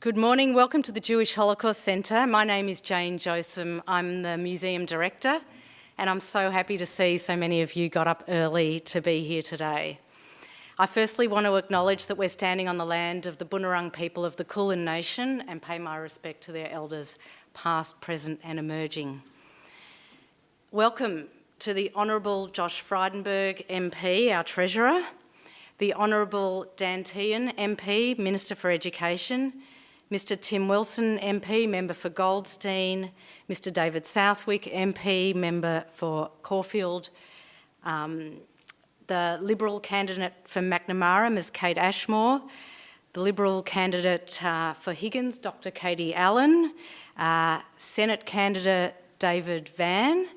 Good morning, welcome to the Jewish Holocaust Centre. My name is Jayne Josem, I'm the museum director, and I'm so happy to see so many of you got up early to be here today. I firstly want to acknowledge that we're standing on the land of the Bunurong people of the Kulin Nation and pay my respect to their elders, past, present and emerging. Welcome to the Honourable Josh Frydenberg MP, our Treasurer, the Honourable Dan Tehan MP, Minister for Education, Mr Tim Wilson MP, Member for Goldstein, Mr David Southwick MP, Member for Caulfield, the Liberal candidate for McNamara, Ms Kate Ashmore, the Liberal candidate for Higgins, Dr Katie Allen, Senate candidate David Van,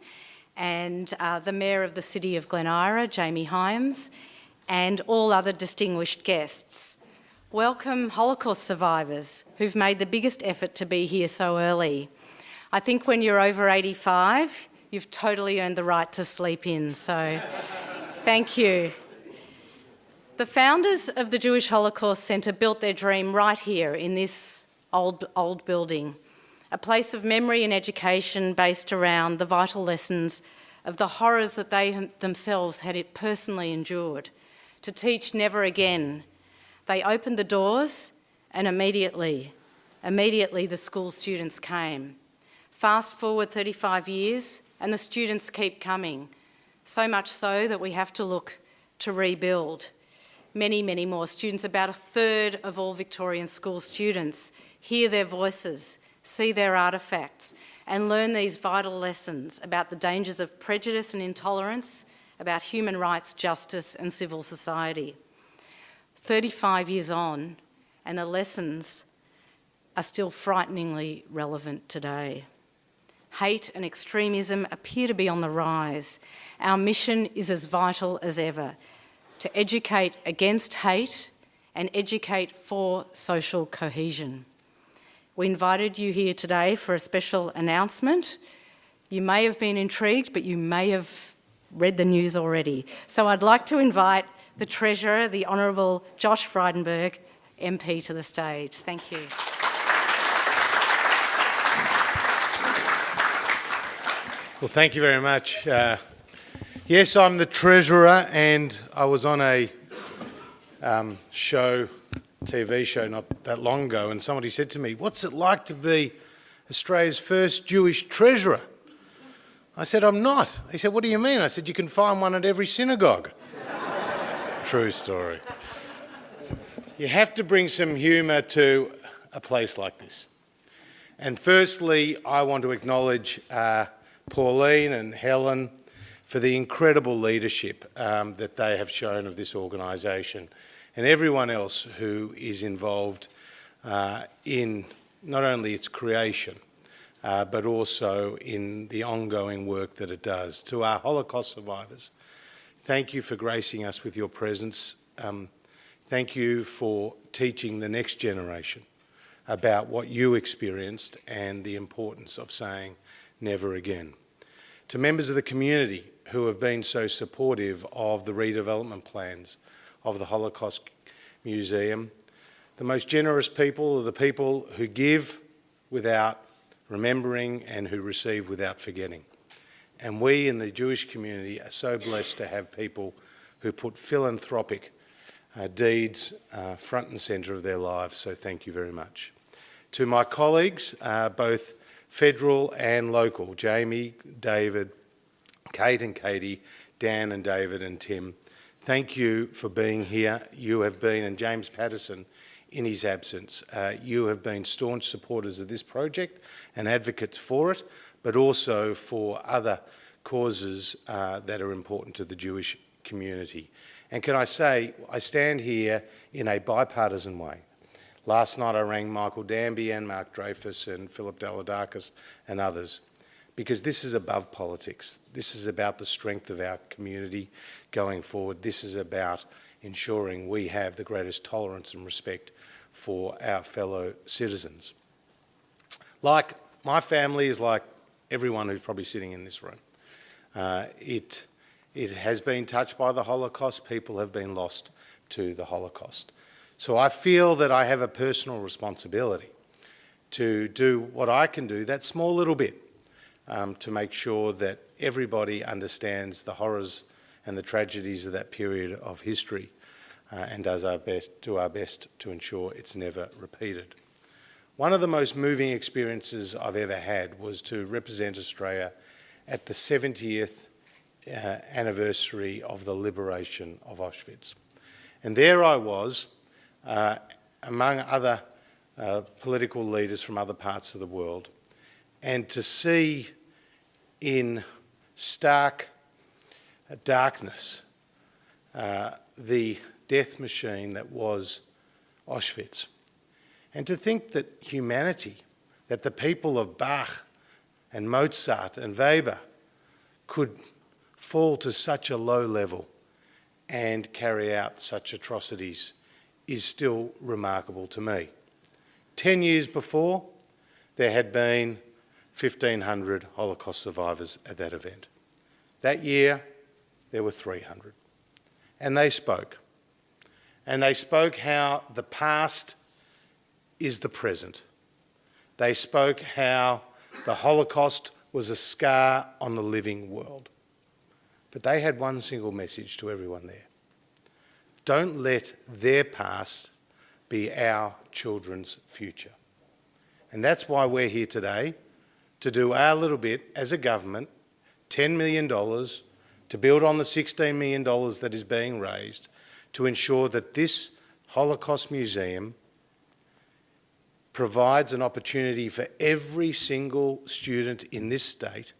and the Mayor of the City of Glen Ira, Jamie Hyams, and all other distinguished guests. Welcome Holocaust survivors who've made the biggest effort to be here so early. I think when you're over 85, you've totally earned the right to sleep in, so thank you. The founders of the Jewish Holocaust Centre built their dream right here in this old building, a place of memory and education based around the vital lessons of the horrors that they themselves had personally endured, to teach never again. They opened the doors and immediately the school students came. Fast forward 35 years and the students keep coming, so much so that we have to look to rebuild. Many, many more students, about a third of all Victorian school students, hear their voices, see their artefacts and learn these vital lessons about the dangers of prejudice and intolerance, about human rights, justice and civil society. 35 years on, and the lessons are still frighteningly relevant today. Hate and extremism appear to be on the rise. Our mission is as vital as ever, to educate against hate and educate for social cohesion. We invited you here today for a special announcement. You may have been intrigued, but you may have read the news already. So I'd like to invite the Treasurer, the Honourable Josh Frydenberg, MP, to the stage. Thank you. Well, thank you very much. Yes, I'm the Treasurer, and I was on a TV show not that long ago, and somebody said to me, "What's it like to be Australia's first Jewish Treasurer?" I said, "I'm not." He said, "What do you mean?" I said, "You can find one at every synagogue." True story. You have to bring some humour to a place like this. And firstly, I want to acknowledge Pauline and Helen for the incredible leadership that they have shown of this organisation, and everyone else who is involved in not only its creation, but also in the ongoing work that it does. To our Holocaust survivors, thank you for gracing us with your presence. Thank you for teaching the next generation about what you experienced and the importance of saying never again. To members of the community who have been so supportive of the redevelopment plans of the Holocaust Museum, the most generous people are the people who give without remembering and who receive without forgetting. And we in the Jewish community are so blessed to have people who put philanthropic deeds front and centre of their lives, so thank you very much. To my colleagues, both federal and local, Jamie, David, Kate and Katie, Dan and David and Tim, thank you for being here. You have been, and James Patterson in his absence, you have been staunch supporters of this project and advocates for it, but also for other causes that are important to the Jewish community. And can I say, I stand here in a bipartisan way. Last night I rang Michael Danby and Mark Dreyfus and Philip Dalidakis and others, because this is above politics. This is about the strength of our community going forward. This is about ensuring we have the greatest tolerance and respect for our fellow citizens. Like my family is like everyone who's probably sitting in this room. It has been touched by the Holocaust. People have been lost to the Holocaust. So I feel that I have a personal responsibility to do what I can do, that small little bit, to make sure that everybody understands the horrors and the tragedies of that period of history, and do our best to ensure it's never repeated. One of the most moving experiences I've ever had was to represent Australia at the 70th anniversary of the liberation of Auschwitz. And there I was, among other political leaders from other parts of the world, and to see in stark darkness the death machine that was Auschwitz. And to think that humanity, that the people of Bach and Mozart and Weber could fall to such a low level and carry out such atrocities is still remarkable to me. 10 years before, there had been 1,500 Holocaust survivors at that event. That year, there were 300. And they spoke. And they spoke how the past is the present. They spoke how the Holocaust was a scar on the living world. But they had one single message to everyone there. Don't let their past be our children's future. And that's why we're here today, to do our little bit as a government, $10 million, to build on the $16 million that is being raised, to ensure that this Holocaust Museum provides an opportunity for every single student in this state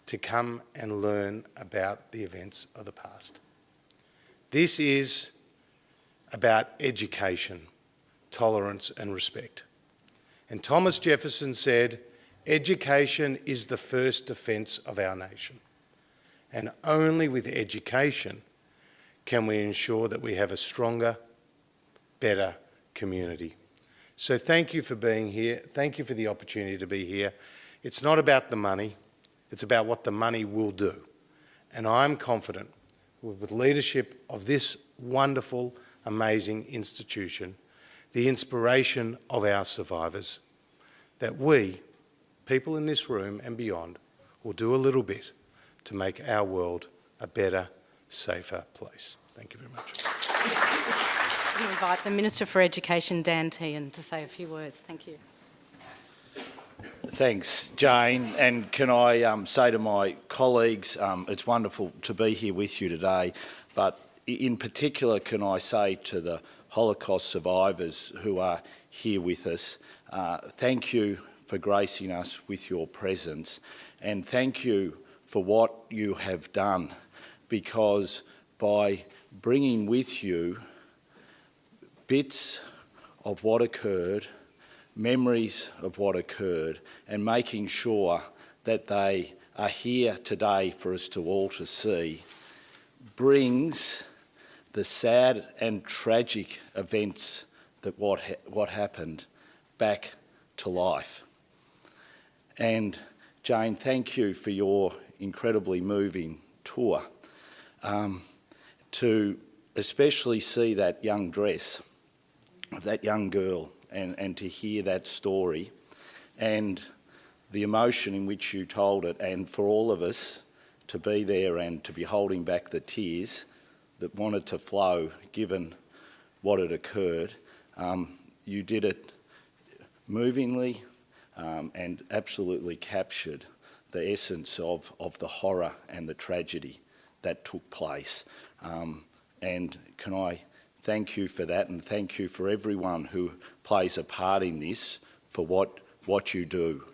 to come and learn about the events of the past. This is about education, tolerance and respect. And Thomas Jefferson said, education is the first defence of our nation. And only with education can we ensure that we have a stronger, better community. So thank you for being here. Thank you for the opportunity to be here. It's not about the money, it's about what the money will do. And I'm confident, with leadership of this wonderful, amazing institution, the inspiration of our survivors, that we, people in this room and beyond, will do a little bit to make our world a better, safer place. Thank you very much. I invite the Minister for Education, Dan Tehan, to say a few words. Thank you. Thanks, Jane. And can I say to my colleagues, it's wonderful to be here with you today, but in particular, can I say to the Holocaust survivors who are here with us, thank you for gracing us with your presence, and thank you for what you have done, because by bringing with you bits of what occurred, memories of what occurred, and making sure that they are here today for us to all to see, brings the sad and tragic events that what happened back to life. And Jane, thank you for your incredibly moving tour. To especially see that young dress of that young girl and to hear that story and the emotion in which you told it, and for all of us to be there and to be holding back the tears that wanted to flow given what had occurred. You did it movingly and absolutely captured the essence of the horror and the tragedy that took place. And can I thank you for that, and thank you for everyone who plays a part in this for what you do,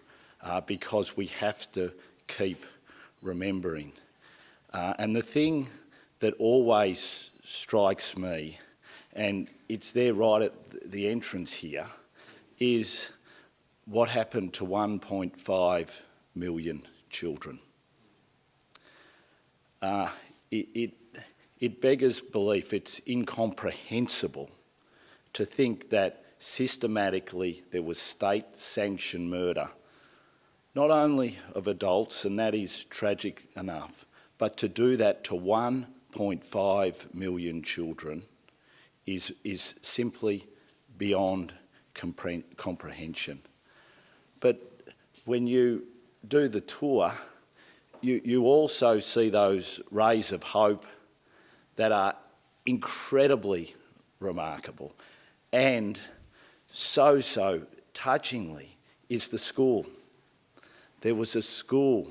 because we have to keep remembering. And the thing that always strikes me, and it's there right at the entrance here, is what happened to 1.5 million children. It beggars belief. It's incomprehensible to think that systematically there was state-sanctioned murder, not only of adults, and that is tragic enough, but to do that to 1.5 million children is simply beyond comprehension. But when you do the tour, you also see those rays of hope that are incredibly remarkable. And so touchingly is the school. There was a school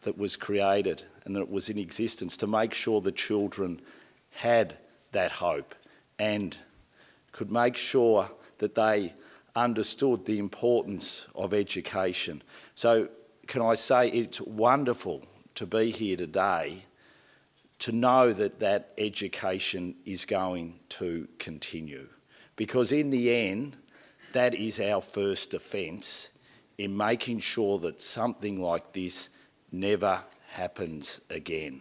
that was created and that was in existence to make sure the children had that hope and could make sure that they understood the importance of education. So can I say it's wonderful to be here today to know that that education is going to continue, because in the end that is our first defence in making sure that something like this never happens again.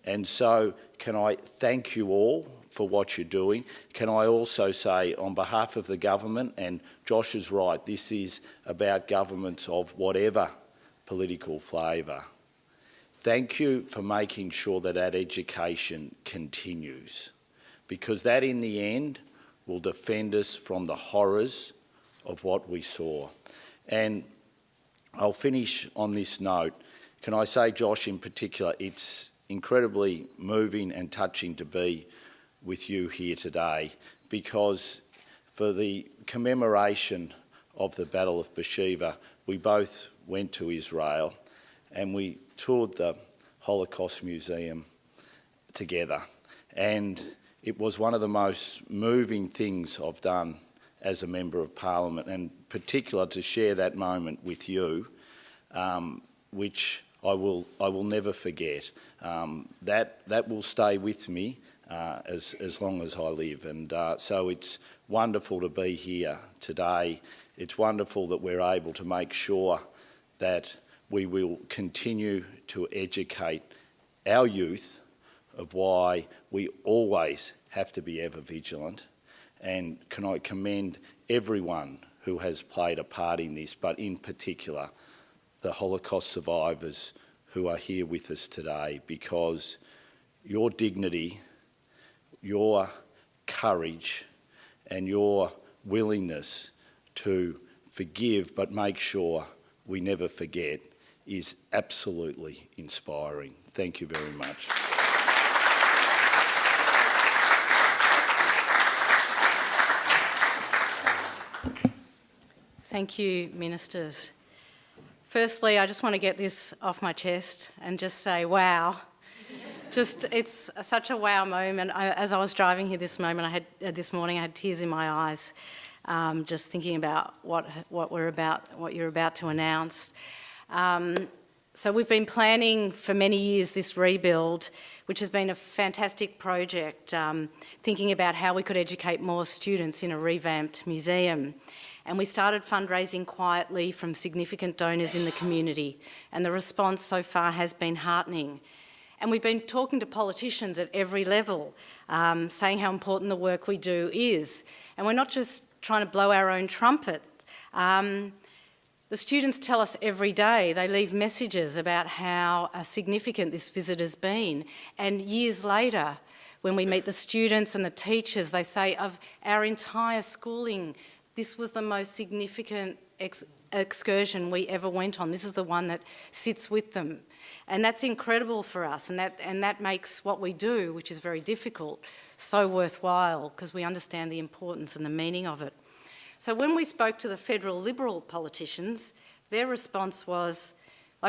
And so can I thank you all for what you're doing. Can I also say on behalf of the government, and Josh is right, this is about governments of whatever political flavour, thank you for making sure that that education continues, because that in the end will defend us from the horrors of what we saw. And I'll finish on this note. Can I say, Josh, in particular, it's incredibly moving and touching to be with you here today, because for the commemoration of the Battle of Beersheba, we both went to Israel and we toured the Holocaust Museum together. And it was one of the most moving things I've done as a Member of Parliament, and particular to share that moment with you, which I will never forget. That will stay with me as long as I live. And so it's wonderful to be here today. It's wonderful that we're able to make sure that we will continue to educate our youth of why we always have to be ever vigilant. And can I commend everyone who has played a part in this, but in particular the Holocaust survivors who are here with us today, because your dignity, your courage and your willingness to forgive but make sure we never forget is absolutely inspiring. Thank you very much. Thank you, Ministers. Firstly, I just want to get this off my chest and just say, wow. It's such a wow moment. As I was driving here this morning, I had tears in my eyes, just thinking about what you're about to announce. So we've been planning for many years this rebuild, which has been a fantastic project, thinking about how we could educate more students in a revamped museum. And we started fundraising quietly from significant donors in the community, and the response so far has been heartening. And we've been talking to politicians at every level, saying how important the work we do is. And we're not just trying to blow our own trumpet. The students tell us every day, they leave messages about how significant this visit has been. And years later, when we meet the students and the teachers, they say of our entire schooling, this was the most significant excursion we ever went on. This is the one that sits with them. And that's incredible for us, and that makes what we do, which is very difficult, so worthwhile, because we understand the importance and the meaning of it. So when we spoke to the federal Liberal politicians, their response was,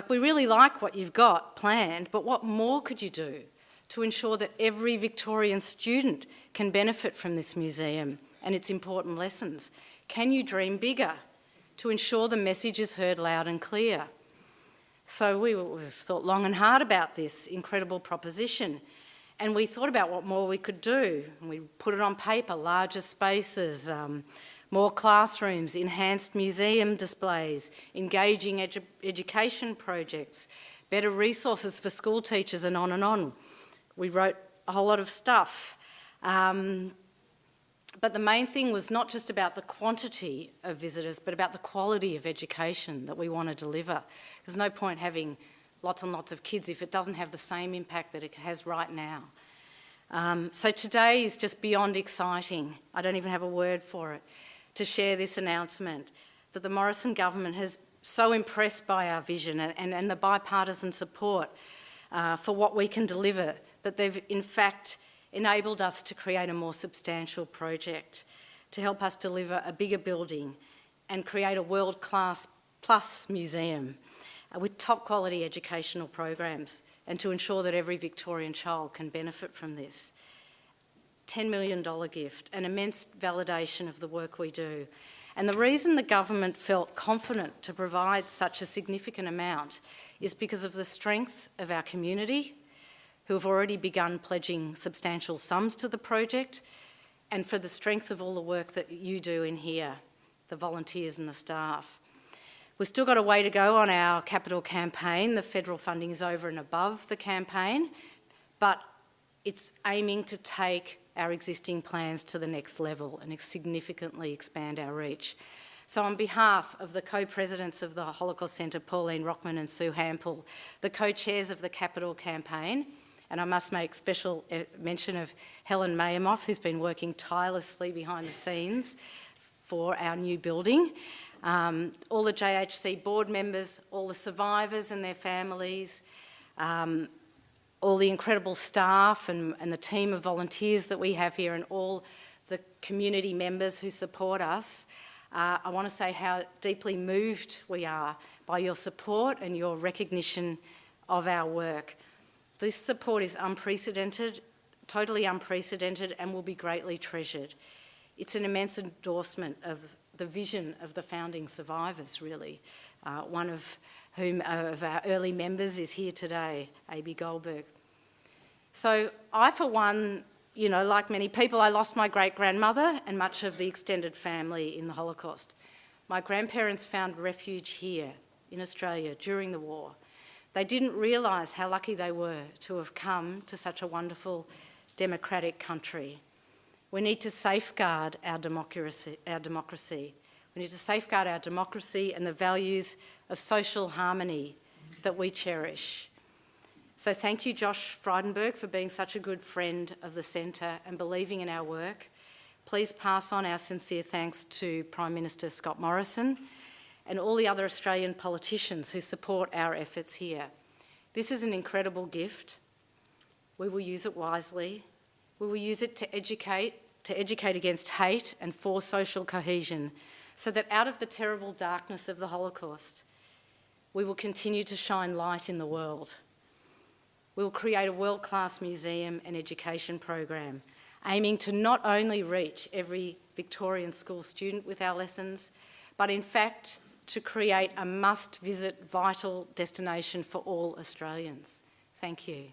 we really like what you've got planned, but what more could you do to ensure that every Victorian student can benefit from this museum and its important lessons? Can you dream bigger to ensure the message is heard loud and clear? So we've thought long and hard about this incredible proposition, and we thought about what more we could do. And we put it on paper: larger spaces, more classrooms, enhanced museum displays, engaging education projects, better resources for school teachers, and on and on. We wrote a whole lot of stuff. But the main thing was not just about the quantity of visitors, but about the quality of education that we want to deliver. There's no point having lots and lots of kids if it doesn't have the same impact that it has right now. So today is just beyond exciting. I don't even have a word for it, to share this announcement. that the Morrison Government has so impressed by our vision and the bipartisan support for what we can deliver, that they've in fact enabled us to create a more substantial project to help us deliver a bigger building and create a world-class plus museum with top quality educational programs, and to ensure that every Victorian child can benefit from this. $10 million gift, an immense validation of the work we do. And the reason the government felt confident to provide such a significant amount is because of the strength of our community, who have already begun pledging substantial sums to the project, and for the strength of all the work that you do in here, the volunteers and the staff. We've still got a way to go on our capital campaign. The federal funding is over and above the campaign, but it's aiming to take our existing plans to the next level and significantly expand our reach. So on behalf of the co-presidents of the Holocaust Centre, Pauline Rockman and Sue Hampel, the co-chairs of the capital campaign, and I must make special mention of Helen Mayamoff, who's been working tirelessly behind the scenes for our new building, all the JHC board members, all the survivors and their families, all the incredible staff and the team of volunteers that we have here, and all the community members who support us. I want to say how deeply moved we are by your support and your recognition of our work. This support is unprecedented, totally unprecedented, and will be greatly treasured. It's an immense endorsement of the vision of the founding survivors, really. One of whom of our early members is here today, A.B. Goldberg. So I, for one, you know, like many people, I lost my great-grandmother and much of the extended family in the Holocaust. My grandparents found refuge here in Australia during the war. They didn't realise how lucky they were to have come to such a wonderful democratic country. We need to safeguard our democracy. We need to safeguard our democracy and the values of social harmony that we cherish. So thank you, Josh Frydenberg, for being such a good friend of the Centre and believing in our work. Please pass on our sincere thanks to Prime Minister Scott Morrison and all the other Australian politicians who support our efforts here. This is an incredible gift. We will use it wisely. We will use it to educate against hate and for social cohesion, so that out of the terrible darkness of the Holocaust, we will continue to shine light in the world. We will create a world-class museum and education program, aiming to not only reach every Victorian school student with our lessons, but in fact to create a must-visit vital destination for all Australians. Thank you.